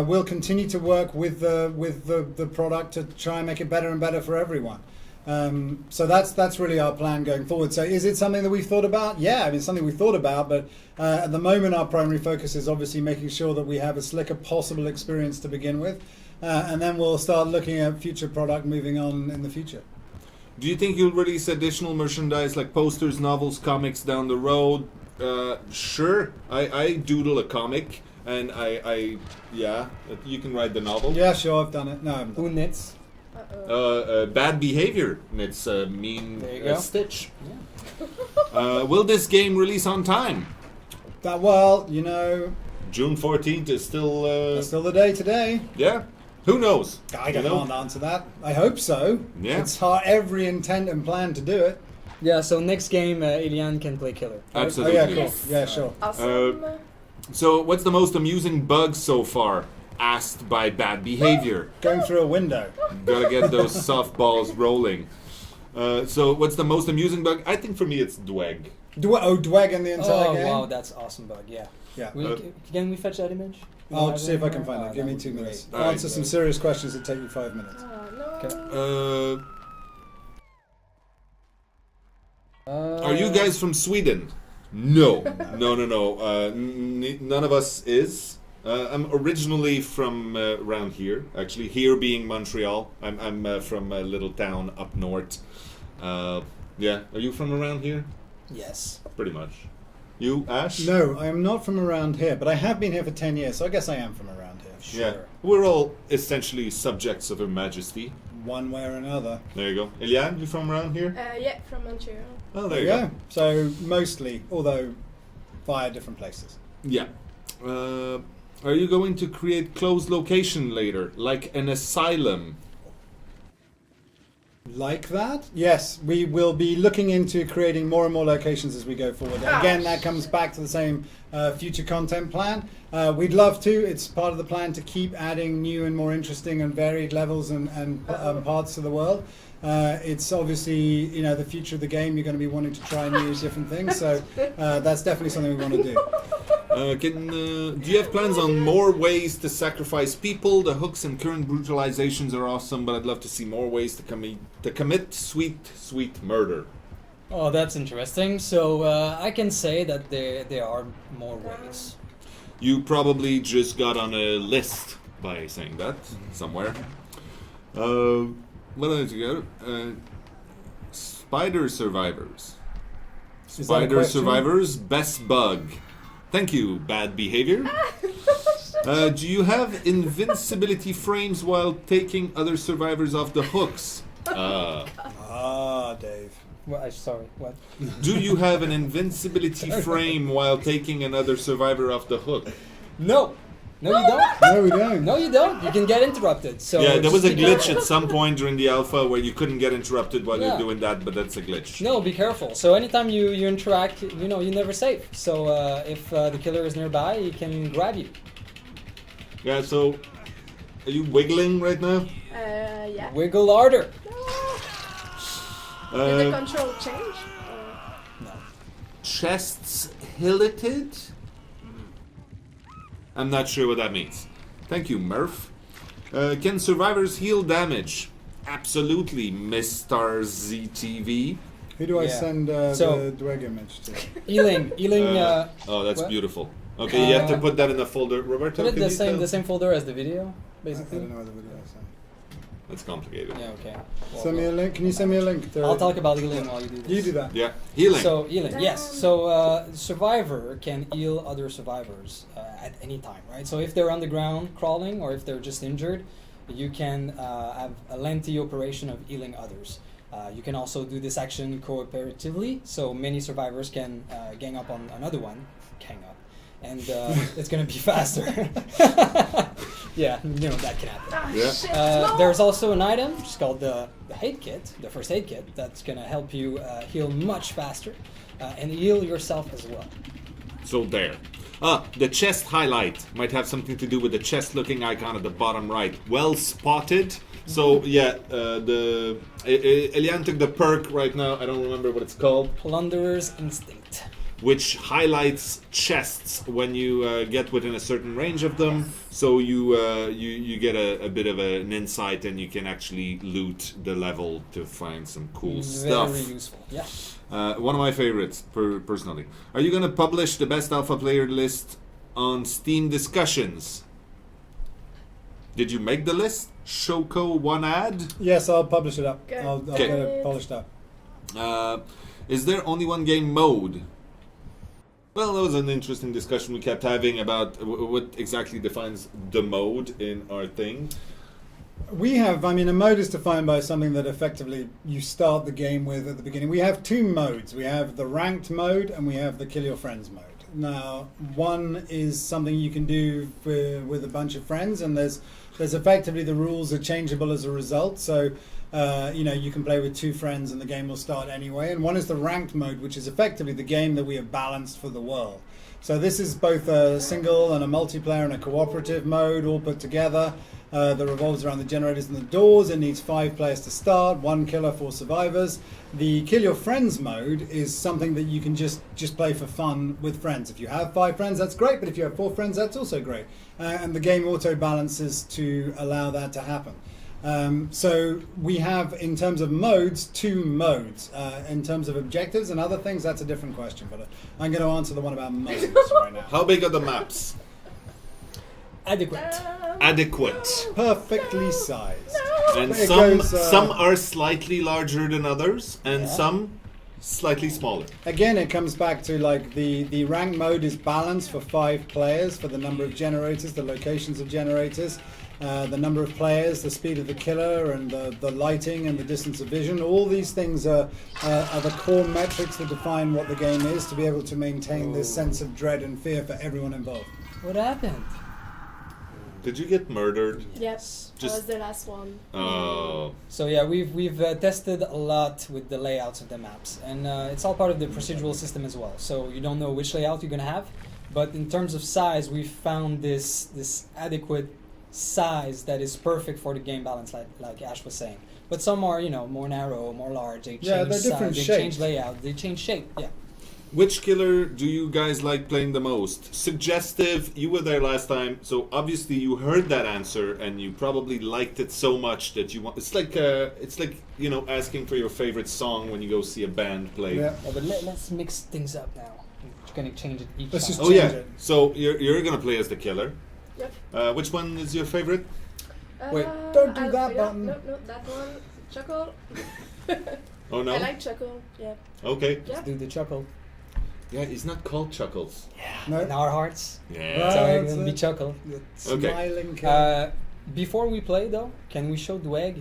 we'll continue to work with the product to try and make it better and better for everyone. So that's really our plan going forward. So is it something that we've thought about? Yeah, I mean, it's something we've thought about, but at the moment our primary focus is obviously making sure that we have as slick a possible experience to begin with, and then we'll start looking at future product moving on in the future. Do you think you'll release additional merchandise like posters, novels, comics down the road? Sure. I doodle a comic, and you can write the novel. Yeah, sure, I've done it. No, I haven't done Who knits? Bad behavior. And it's mean There you go. Stitch. Will this game release on time? that. Well, June 14th is still. that's still the day today. Yeah. Who knows? I can't answer that. I hope so. Yeah. It's our every intent and plan to do it. Yeah, so next game, Eliane can play killer. right? Absolutely. Oh, yeah, cool. Yes. Yeah, sure. Awesome. So, what's the most amusing bug so far? Asked by bad behavior. Going through a window. Gotta get those softballs rolling. So, what's the most amusing bug? I think for me it's Dweg. Dweg in the entire Oh, game? wow, that's awesome bug, yeah. Yeah. Can we fetch that image? I'll see if I can find it. Give me 2 minutes. All right. Answer some serious questions that take you 5 minutes. Oh, no. Are you guys from Sweden? No. No. None of us is. I'm originally from around here. Actually, here being Montreal. I'm from a little town up north. Yeah. Are you from around here? Yes. Pretty much. You, Ash? No, I am not from around here, but I have been here for 10 years, so I guess I am from around here. Yeah. We're all essentially subjects of Her Majesty. One way or another. There you go. Eliane, you from around here? Yeah, from Montreal. Oh, there you go. So mostly, although via different places. Yeah. Are you going to create closed location later, like an asylum? Like that? Yes, we will be looking into creating more and more locations as we go forward. Again, that comes back to the same future content plan. We'd love to. It's part of the plan to keep adding new and more interesting and varied levels and parts to the world. It's obviously, the future of the game. You're going to be wanting to try new different things. So that's definitely something we want to do. Do you have plans on more ways to sacrifice people? The hooks and current brutalizations are awesome, but I'd love to see more ways to commit sweet murder. Oh, that's interesting. So I can say that there are more ways. You probably just got on a list by saying that somewhere. What else you got? Spider survivors. Is that a Spider question? survivors, best bug. Thank you, bad behavior. Do you have invincibility frames while taking other survivors off the hooks? Dave. Well, sorry, what? Do you have an invincibility frame while taking another survivor off the hook? No. No, you don't. No, we don't. No, you don't. You can get interrupted. So Yeah, there was a just be glitch careful. at some point during the alpha where you couldn't get interrupted while Yeah. you're doing that, but that's a glitch. No, be careful. So anytime you interact, you're never safe. So if the killer is nearby, he can grab you. Yeah, so are you wiggling right now? Yeah. Wiggle harder. Did the control change? No. Chests hilleted? I'm not sure what that means. Thank you, Murph. Can survivors heal damage? Absolutely, Mr. ZTV. Who do I Yeah. send So- the Dweg image to? Healing. Oh, that's what? beautiful. Okay, you have to Uh, put that in a folder. Roberto, Put it can you tell? the same folder as the video, I basically. don't know what the video I sent. That's complicated. Yeah. Okay. Well, Send me a link. Can you send me a link? I'll talk about healing while you do this. You do that. Yeah, healing. So healing, yes. So survivor can heal other survivors at any time, right? So if they're on the ground crawling or if they're just injured, you can have a lengthy operation of healing others. You can also do this action cooperatively, so many survivors can gang up on another one, and it's gonna be faster. Yeah, that can happen. Yeah. Shit, no. There's also an item, it's called the aid kit, the first aid kit, that's going to help you heal much faster and heal yourself as well. So there. The chest highlight might have something to do with the chest-looking icon at the bottom right. Well spotted. So yeah, Eliane took the perk right now. I don't remember what it's called, Plunderer's Instinct. which highlights chests when you get within a certain range of them. So you get a bit of an insight, and you can actually loot the level to find some cool stuff. Very useful, yeah. One of my favorites, personally. Are you going to publish the best alpha player list on Steam discussions? Did you make the list? Shoko one ad? Yes, I'll publish it up. Good. I'll Okay. get it polished up. Is there only one game mode? Well, that was an interesting discussion we kept having about what exactly defines the mode in our thing. We have, a mode is defined by something that effectively you start the game with at the beginning. We have two modes. We have the ranked mode and we have the kill your friends mode. Now, one is something you can do with a bunch of friends, and there's effectively the rules are changeable as a result. So, you can play with two friends and the game will start anyway. And one is the ranked mode, which is effectively the game that we have balanced for the world. So this is both a single and a multiplayer and a cooperative mode all put together. That revolves around the generators and the doors. It needs 5 players to start, 1 killer, 4 survivors. The kill your friends mode is something that you can just play for fun with friends. If you have 5 friends, that's great, but if you have 4 friends, that's also great. And the game auto balances to allow that to happen. So we have, in terms of modes, 2 modes. In terms of objectives and other things, that's a different question, but I'm going to answer the one about modes right now. How big are the maps? Adequate. Adequate. Perfectly sized. And It some goes, some are slightly larger than others, and some slightly smaller. Again, it comes back to like the rank mode is balanced for 5 players for the number of generators, the locations of generators, the number of players, the speed of the killer, and the lighting and the distance of vision. All these things are the core metrics that define what the game is, to be able to maintain this sense of dread and fear for everyone involved. What happened? Did you get murdered? Yes, that Just- was the last one. Oh. So yeah, we've tested a lot with the layouts of the maps, and it's all part of the procedural system as well. So you don't know which layout you're gonna have, but in terms of size, we've found this adequate size that is perfect for the game balance, like Ash was saying. But some are more narrow, more large. They change Yeah, they're size, different they shapes. change layout, they change shape. Yeah. Which killer do you guys like playing the most? Suggestive, you were there last time, so obviously you heard that answer and you probably liked it so much that you want. It's like asking for your favorite song when you go see a band play. Yeah. Yeah, but let's mix things up now. We're gonna change it each Let's time. just Oh yeah, change it. so you're gonna play as the killer. Yep. Which one is your favorite? Wait, don't do I'll that figure out- button. No, that one. Chuckle. Oh no. I like Chuckle. Yeah. Okay. Yeah. Let's do the chuckle. Yeah, he's not called Chuckles. No. In our hearts. Yeah. So Right. it's gonna be chuckle. The Okay. smiling killer. Before we play though, can we show Dweg?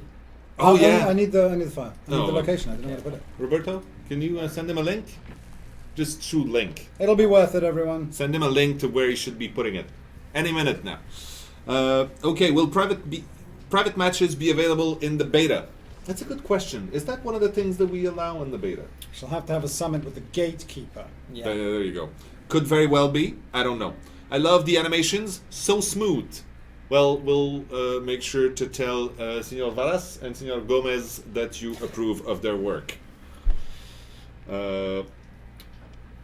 Oh yeah. I need the file. I need Oh. the location. I don't know where to put it. Roberto, can you send him a link? Just shoot link. It'll be worth it, everyone. Send him a link to where he should be putting it. Any minute now. Okay, will private matches be available in the beta? That's a good question. Is that one of the things that we allow in the beta? She'll have to have a summit with the gatekeeper. Yeah. There you go. Could very well be. I don't know. I love the animations. So smooth. Well, we'll make sure to tell Senor Varas and Senor Gomez that you approve of their work.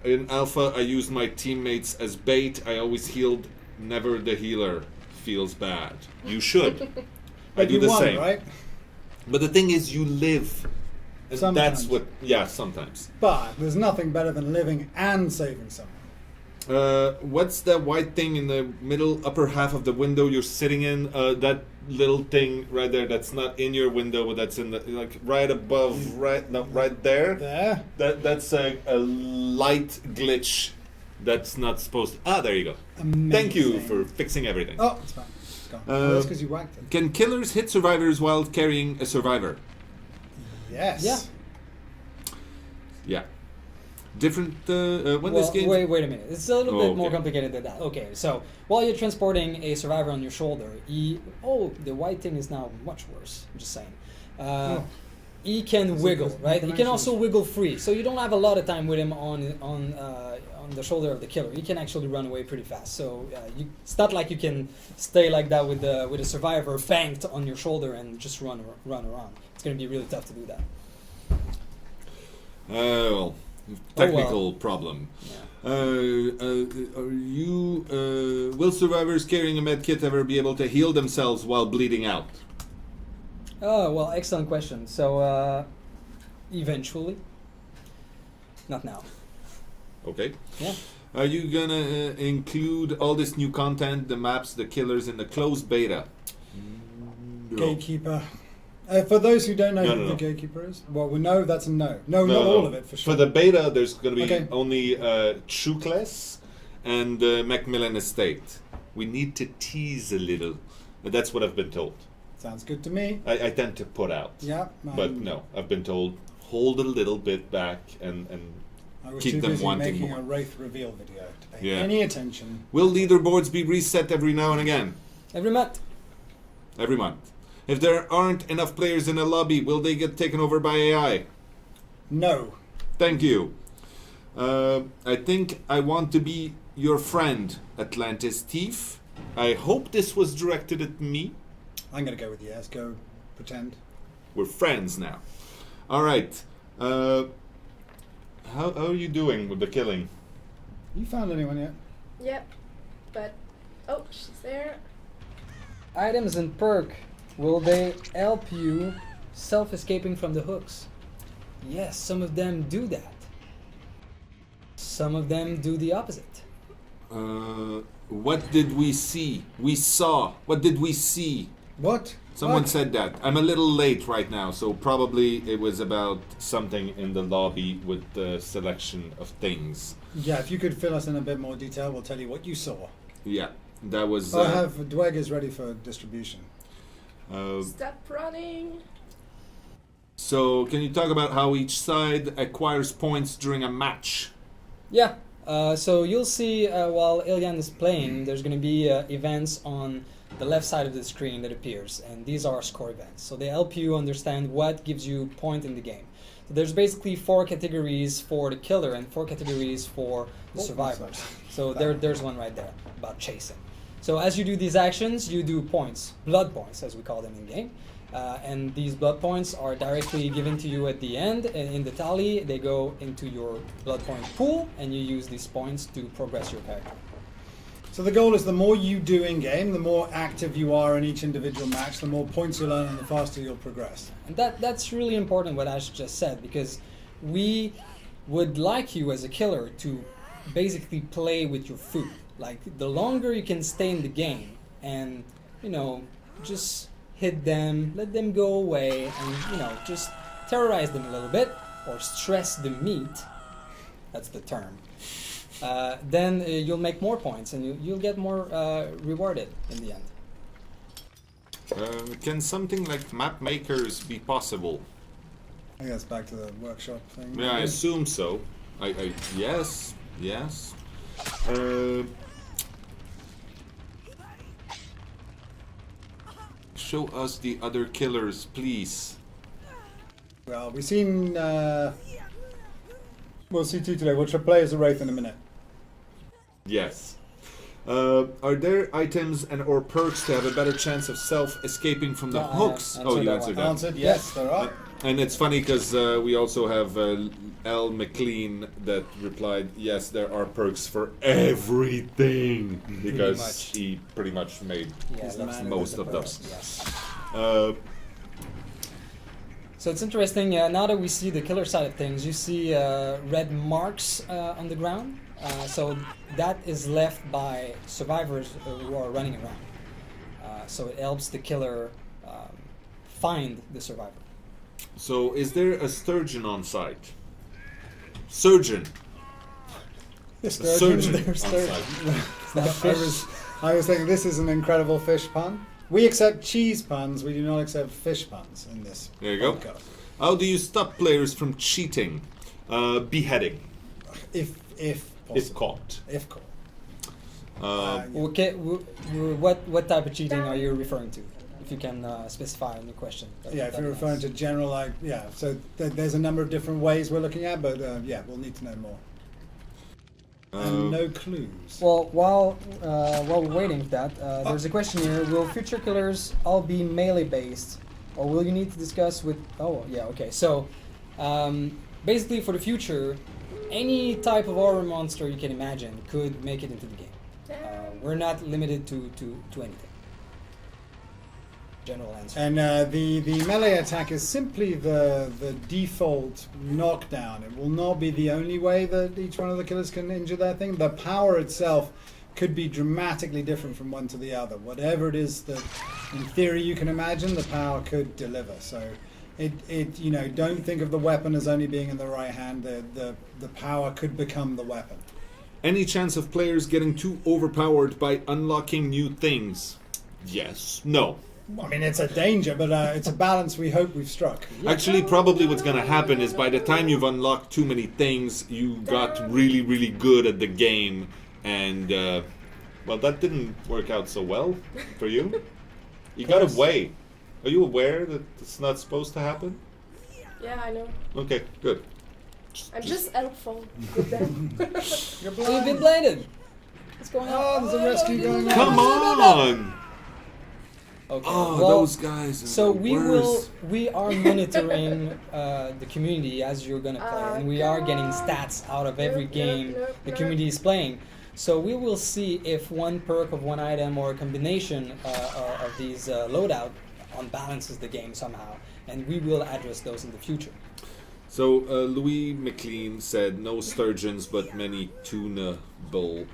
In Alpha, I used my teammates as bait. I always healed, never the healer. Feels bad. You should. I But do you the won, same. right? But the thing is, you live. And that's Sometimes. what. Yeah, sometimes. But there's nothing better than living and saving someone. What's that white thing in the middle upper half of the window you're sitting in? That little thing right there. That's not in your window, but that's in the right above, right there. There. That's a light glitch. That's not supposed to. Ah, there you go. Amazing. Thank you for fixing everything. Oh, it's fine. It's gone. Oh, that's because you whacked it. Can killers hit survivors while carrying a survivor? Yes. Yeah. Yeah. Different. When this game. Wait a minute. It's a little Oh, bit more okay. complicated than that. Okay, so while you're transporting a survivor on your shoulder, the white thing is now much worse. I'm just saying. He can Is it wiggle, just right? He can dimensions? also wiggle free, so you don't have a lot of time with him on the shoulder of the killer. He can actually run away pretty fast. So it's not like you can stay like that with a survivor banked on your shoulder and just run around. It's going to be really tough to do that. Well, technical problem. Yeah. Are you? Will survivors carrying a med kit ever be able to heal themselves while bleeding out? Oh, well, excellent question. So, eventually. Not now. Okay. Yeah. Are you gonna include all this new content, the maps, the killers, in the closed beta? No. Gatekeeper. For those who don't know No, who no, the no. gatekeeper is, well, we know that's a no. No, not all of it, for sure. For the beta, there's going to be Okay. only Chukles and Macmillan Estate. We need to tease a little. That's what I've been told. Sounds good to me. I tend to put out. Yeah. But no, I've been told hold a little bit back and I was keep too them busy wanting making more. a Wraith reveal video to pay Yeah. any attention. will leaderboards be reset every now and again? Every month. Every month. If there aren't enough players in a lobby, will they get taken over by AI? No. Thank you. I think I want to be your friend, Atlantis Thief. I hope this was directed at me. I'm going to go with yes. Go pretend. We're friends now. All right. How are you doing with the killing? You found anyone yet? Yep. But she's there. Items and perk. Will they help you self-escaping from the hooks? Yes, some of them do that. Some of them do the opposite. What did we see? We saw. What did we see? What? Someone What? said that. I'm a little late right now, so probably it was about something in the lobby with the selection of things. Yeah, if you could fill us in a bit more detail, we'll tell you what you saw. Yeah, that was. I have Dweg is ready for distribution. Stop running. So, can you talk about how each side acquires points during a match? Yeah. So you'll see while Eliane is playing, there's going to be events on the left side of the screen that appears, and these are score events. So they help you understand what gives you point in the game. So there's basically 4 categories for the killer and 4 categories for the survivors. So there's one right there about chasing. So as you do these actions, you do points, blood points as we call them in game. And these blood points are directly given to you at the end. And in the tally, they go into your blood point pool, and you use these points to progress your character. So the goal is the more you do in game, the more active you are in each individual match, the more points you'll earn and the faster you'll progress. And that's really important what Ash just said, because we would like you as a killer to basically play with your food. Like, the longer you can stay in the game and, just hit them, let them go away, and, just terrorize them a little bit, or stress the meat, that's the term, then you'll make more points and you'll get more rewarded in the end. Can something like map makers be possible? I think that's back to the workshop thing. Yeah, I assume so. Yes. Show us the other killers, please. Well, we've seen... we'll see 2 today. We'll play as a Wraith in a minute. Yes. Are there items and or perks to have a better chance of self-escaping from the hooks? answered You that answered one. that. Answered, yes, there are. And it's funny because we also have L. McLean that replied, yes, there are perks for everything. Because much. he pretty much made That's most of them. Yes. So it's interesting, now that we see the killer side of things, you see red marks on the ground. So that is left by survivors who are running around. So it helps the killer find the survivor. So is there a sturgeon on site? Surgeon. Sturgeon. Surgeon There's on sturgeon. site. I was thinking this is an incredible fish pun. We accept cheese puns, we do not accept fish puns in this There you go. podcast. How do you stop players from cheating? Beheading. If possible. If caught. If caught. Okay, what type of cheating are you referring to? If you can specify in the question. Yeah, if you're referring to general, so there's a number of different ways we're looking at, but we'll need to know more. And no clues. Well, while we're waiting for that, there's a question here. Will future killers all be melee based, or will you need to discuss with... Oh, yeah, okay. So, basically for the future, any type of horror monster you can imagine could make it into the game. We're not limited to anything. General answer. And the melee attack is simply the default knockdown. It will not be the only way that each one of the killers can injure that thing. The power itself could be dramatically different from one to the other. Whatever it is that, in theory, you can imagine, the power could deliver. So, don't think of the weapon as only being in the right hand. The power could become the weapon. Any chance of players getting too overpowered by unlocking new things? Yes. No. I mean, it's a danger, but it's a balance we hope we've struck. Actually, probably what's going to happen is by the time you've unlocked too many things, you got really, really good at the game. And, that didn't work out so well for you. You got away. Are you aware that it's not supposed to happen? Yeah, I know. Okay, good. I'm just helpful with them. You've been blinded. What's going on? Oh, there's a rescue going on. Come on! Okay. Oh, well, those guys are so the worst. we are monitoring the community as you're gonna play, and we are getting stats out of every game the community is playing. So we will see if one perk of one item or a combination of these loadout unbalances the game somehow, and we will address those in the future. So Louis McLean said no sturgeons, but many tunable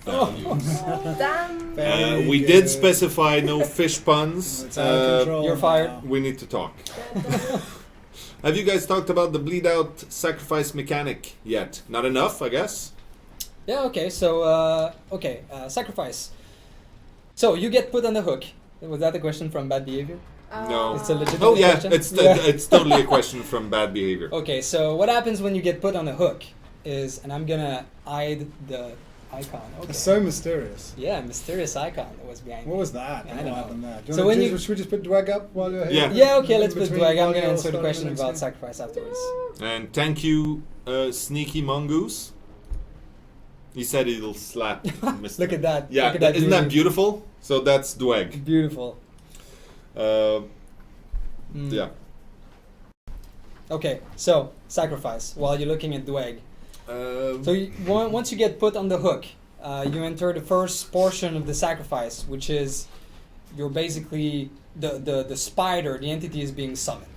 values. Damn. Very We good. did specify no fish puns. It's out of control You're fired. now. We need to talk. Have you guys talked about the bleed out sacrifice mechanic yet? Not enough, I guess. Yeah. Okay. So sacrifice. So you get put on the hook. Was that a question from Bad Behavior? No. It's a legitimate Oh yeah, question? it's totally a question from bad behavior. Okay, so what happens when you get put on a hook is, and I'm gonna hide icon. Okay. It's so mysterious. Yeah, mysterious icon that was behind. What was that? I What don't know. happened there? Do So you when wanna you- should we just put Dweg up while you're here? Yeah. Yeah, okay, In let's put between Dweg. I'm while going to you're answer the starting question next about game? sacrifice afterwards. And thank you, Sneaky Mongoose. He said he'll slap Mr. Look at that. Yeah, Look at that isn't that beauty. beautiful? So that's Dweg. Beautiful. Yeah. Okay, so sacrifice while you're looking at Dweg. So once you get put on the hook, you enter the first portion of the sacrifice, which is you're basically the spider, the entity is being summoned.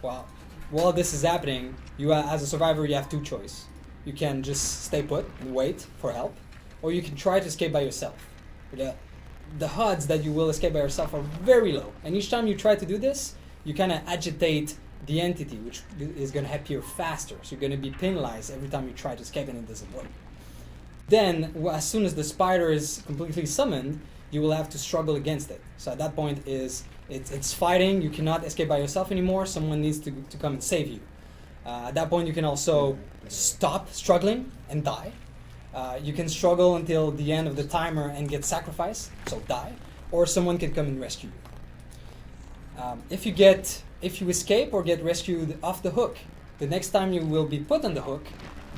Well, while this is happening, you as a survivor you have two choices. You can just stay put and wait for help, or you can try to escape by yourself. The odds that you will escape by yourself are very low, and each time you try to do this, you kind of agitate the entity, which is going to appear faster. So you're going to be penalized every time you try to escape and it doesn't work. Then, as soon as the spider is completely summoned, you will have to struggle against it. So at that point, it's fighting. You cannot escape by yourself anymore. Someone needs to come and save you. At that point, you can also stop struggling and die. You can struggle until the end of the timer and get sacrificed, so die, or someone can come and rescue you. If you escape or get rescued off the hook, the next time you will be put on the hook,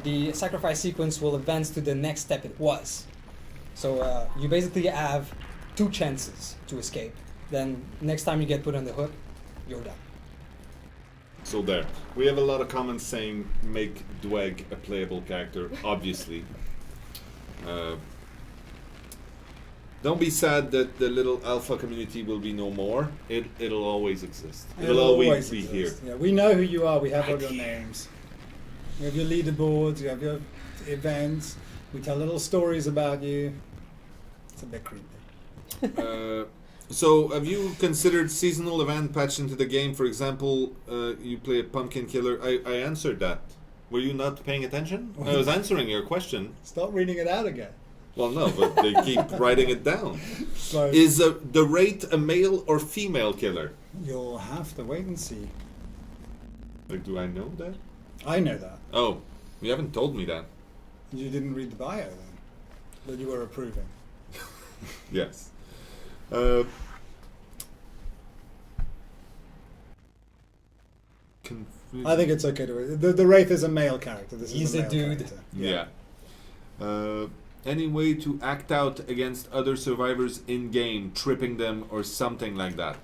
the sacrifice sequence will advance to the next step it was. So you basically have two chances to escape. Then next time you get put on the hook, you're done. So there. We have a lot of comments saying make Dweg a playable character, obviously. Don't be sad that the little alpha community will be no more. It'll always exist. It'll always be exist. here. Yeah, we know who you are. We have all your names. You have your leaderboards. You have your events. We tell little stories about you. It's a bit creepy. So, have you considered seasonal event patch into the game? For example, you play a pumpkin killer. I answered that. Were you not paying attention? I was answering your question. Stop reading it out again. Well, no, but they keep writing it down. So Is the rate a male or female killer? you'll have to wait and see. Like, do I know that? I know that. Oh, you haven't told me that. You didn't read the bio then, that you were approving. Yes. I think it's okay to. The Wraith is a male character. This He's is a a male dude. character. Yeah. Any way to act out against other survivors in game, tripping them or something like that?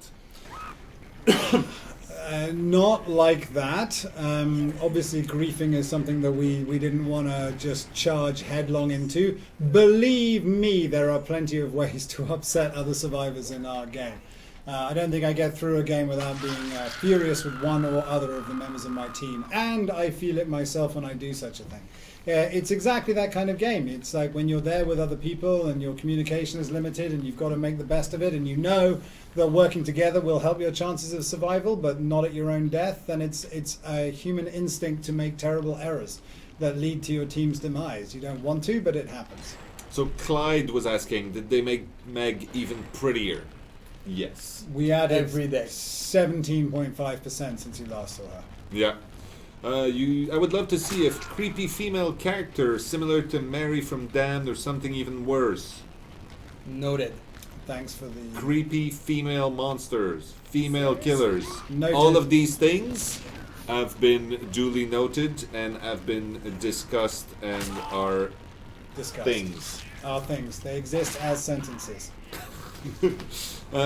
Not like that. Obviously, griefing is something that we didn't want to just charge headlong into. Believe me, there are plenty of ways to upset other survivors in our game. I don't think I get through a game without being furious with one or other of the members of my team, and I feel it myself when I do such a thing. It's exactly that kind of game. It's like when you're there with other people and your communication is limited and you've got to make the best of it, and you know that working together will help your chances of survival, but not at your own death, then it's a human instinct to make terrible errors that lead to your team's demise. You don't want to, but it happens. So Clyde was asking, did they make Meg even prettier? Yes. We added Every day. 17.5% since you last saw her. Yeah. I would love to see a creepy female character similar to Mary from Damned or something even worse. Noted. Thanks for the... Creepy female monsters, female killers. Noted. All of these things have been duly noted and have been discussed and are discussed. things. Are things. They exist as sentences.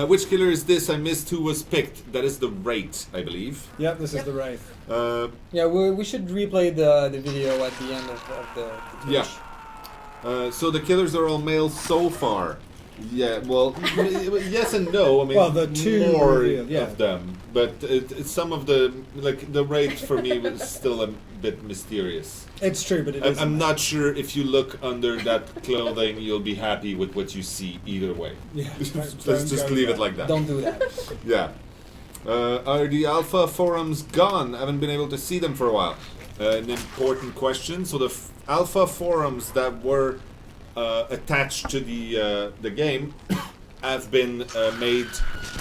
Which killer is this? I missed who was picked. That is the Wraith, I believe. Yep, this is the Wraith. Yeah, we should replay the video at the end of the Twitch. Yeah. So the killers are all male so far. Yeah, well, yes and no. I mean, Well, the two more revealed, yeah. of them, but some of the the Wraith for me was still a bit mysterious. It's true, but I'm not sure if you look under that clothing, you'll be happy with what you see either way. Yeah, Let's just leave it like that. Don't do that. Yeah. Are the alpha forums gone? I haven't been able to see them for a while. An important question. So the alpha forums that were attached to the game have been made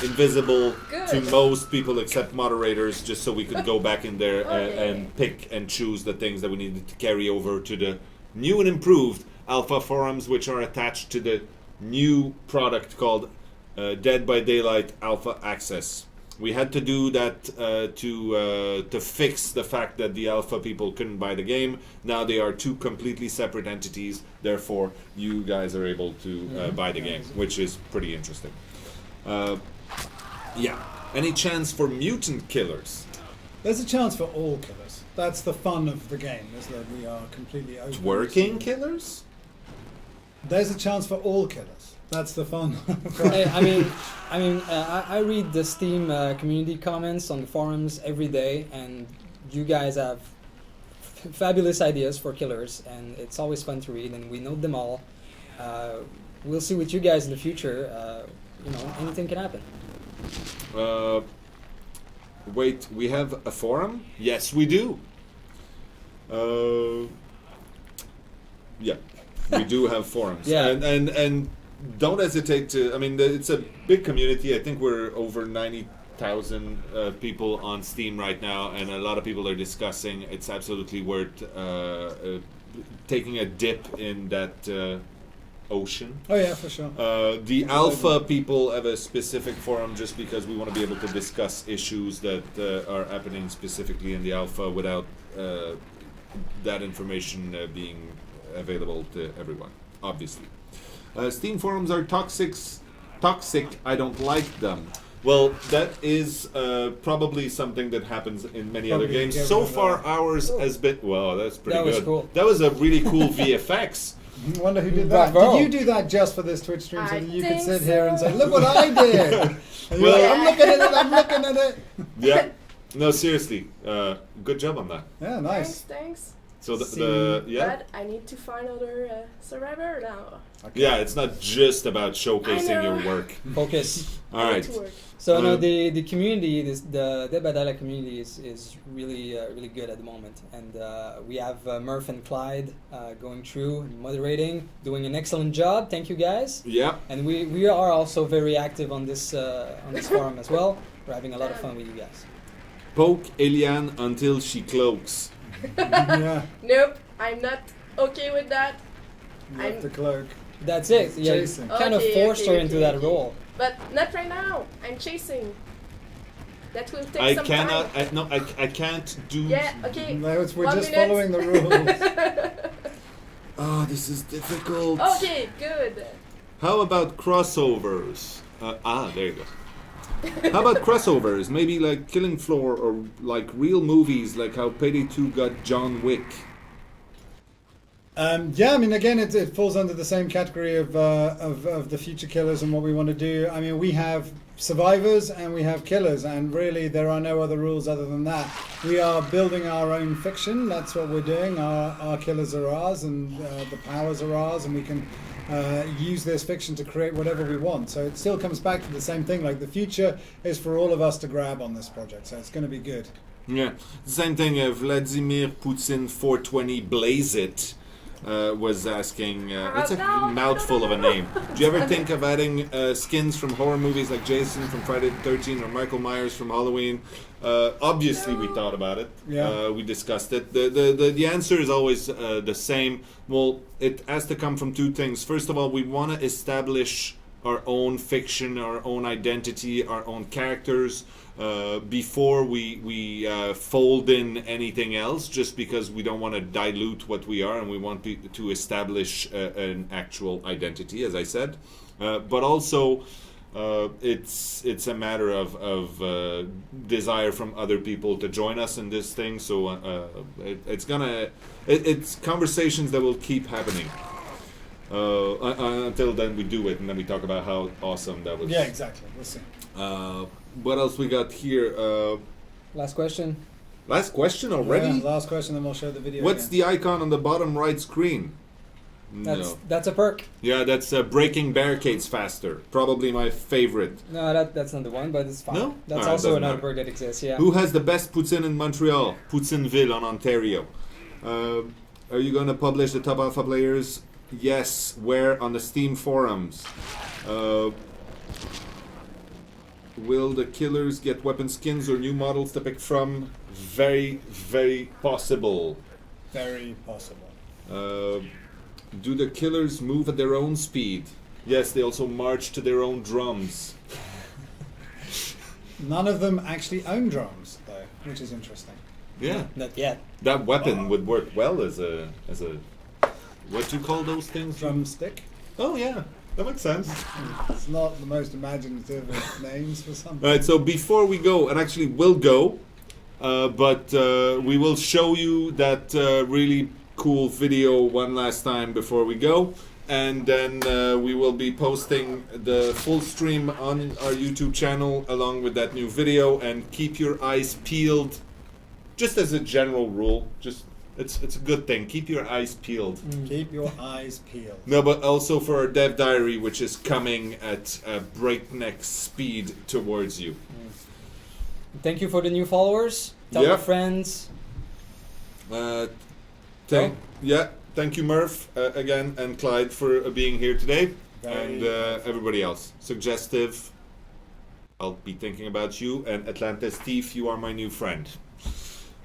invisible to most people except moderators, just so we could go back in there and pick and choose the things that we needed to carry over to the new and improved alpha forums, which are attached to the new product called Dead by Daylight Alpha Access. We had to do that to fix the fact that the alpha people couldn't buy the game. Now they are two completely separate entities. Therefore, you guys are able to buy the game, which is pretty interesting. Yeah. Any chance for mutant killers? There's a chance for all killers. That's the fun of the game, is that we are completely open. Twerking killers? There's a chance for all killers. That's the fun. I read the Steam community comments on the forums every day, and you guys have fabulous ideas for killers, and it's always fun to read, and we note them all. We'll see with you guys in the future. Anything can happen. Wait, we have a forum? Yes, we do. Yeah, we do have forums. Yeah. And don't hesitate to. I mean, it's a big community. I think we're over 90,000 people on Steam right now, and a lot of people are discussing. It's absolutely worth taking a dip in that ocean. Oh yeah, for sure. The alpha people have a specific forum just because we want to be able to discuss issues that are happening specifically in the alpha without that information being available to everyone, obviously. Steam forums are toxic. I don't like them. Well, that is probably something that happens in many other games. So far, ours has been... Well, that's pretty good. That was cool. That was a really cool VFX. I wonder who did that. Bravo. Did you do that just for this Twitch stream so I that you could think sit here and so. say, look what I did? And you're Well- like, I'm looking at it. Yeah. No, seriously. Good job on that. Yeah, nice. Thanks. So See, yeah. But I need to find other survivor now. Okay. Yeah, it's not just about showcasing I know. your work. Focus. All I need right. to work. So no, Um, the community, the Dead by Daylight community is really really good at the moment, and we have Murph and Clyde going through and moderating, doing an excellent job. Thank you guys, Yeah. and we are also very active on this forum as well. We're having a lot of fun with you guys. Poke Eliane until she cloaks. Yeah, Nope, I'm not okay with that. you have the cloak. That's it. Yeah, Chasing. kind of Okay, forced okay, her into okay, that okay. role. But not right now. I'm chasing. That will take I some cannot. time. I can't do. Yeah, okay. No, we're 1 just minute. following the rules. Oh, this is difficult. Okay, good. How about crossovers? There you go. How about crossovers? Maybe like Killing Floor or like real movies, like how Payday 2 got John Wick. Yeah, I mean, again, it falls under the same category of the future killers and what we want to do. I mean, we have survivors and we have killers, and really there are no other rules other than that. We are building our own fiction. That's what we're doing. Our killers are ours, and the powers are ours, and we can use this fiction to create whatever we want. So it still comes back to the same thing. Like, the future is for all of us to grab on this project, so it's going to be good. Yeah, same thing. Vladimir Putin 420 Blaze It was asking. It's a No, mouthful no, of a no. name. Do you ever think of adding skins from horror movies like Jason from Friday the 13th or Michael Myers from Halloween? Obviously, we thought about it. Yeah. We discussed it. The answer is always the same. Well, it has to come from two things. First of all, we want to establish our own fiction, our own identity, our own characters before we fold in anything else, just because we don't want to dilute what we are and we want to establish an actual identity, as I said. But also, it's a matter of desire from other people to join us in this thing. So it's conversations that will keep happening. Until then we do it and then we talk about how awesome that was. Yeah, exactly. We'll see. What else we got here? Last question. Last question already? Yeah, last question, then we'll show the video. What's again. the icon on the bottom right screen? That's a perk. Yeah, that's breaking barricades faster. Probably my favorite. No, that's not the one, but it's fine. No? That's Alright, also doesn't another matter. perk that exists. Yeah. Who has the best poutine in Montreal? Poutineville on Ontario. Are you going to publish the top alpha players? Yes. Where? On the Steam forums. Will the killers get weapon skins or new models to pick from? Very, very possible. Very possible. Do the killers move at their own speed? Yes, they also march to their own drums. None of them actually own drums, though, which is interesting. Yeah, Not yet. that weapon would work well as a what do you call those things? Drumstick. Oh yeah, that makes sense. It's not the most imaginative of names for something. All right, so before we go, and actually we'll go, but we will show you that really cool video one last time before we go, and then we will be posting the full stream on our YouTube channel along with that new video. And keep your eyes peeled, just as a general rule. Just it's a good thing. Keep your eyes peeled. Keep your eyes peeled. No, but also for our dev diary, which is coming at a breakneck speed towards you. Thank you for the new followers. Tell Yeah. your friends. Thank you, Murph, again, and Clyde for being here today, Very and everybody else. Suggestive. I'll be thinking about you, and Atlantis Thief, you are my new friend.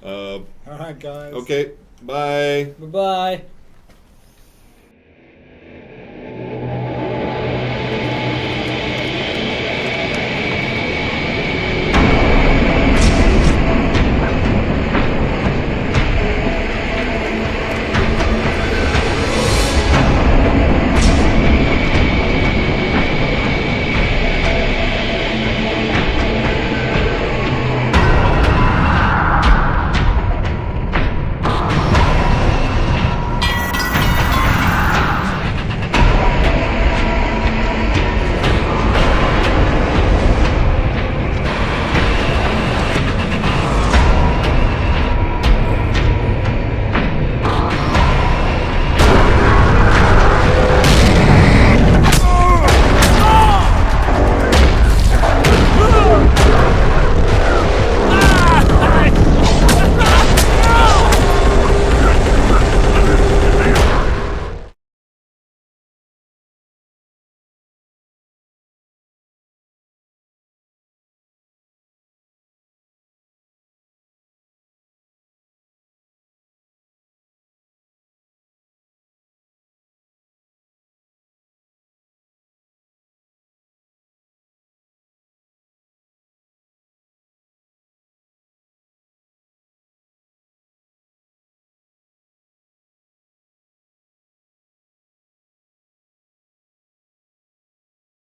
All right, guys. Okay, bye. Bye bye.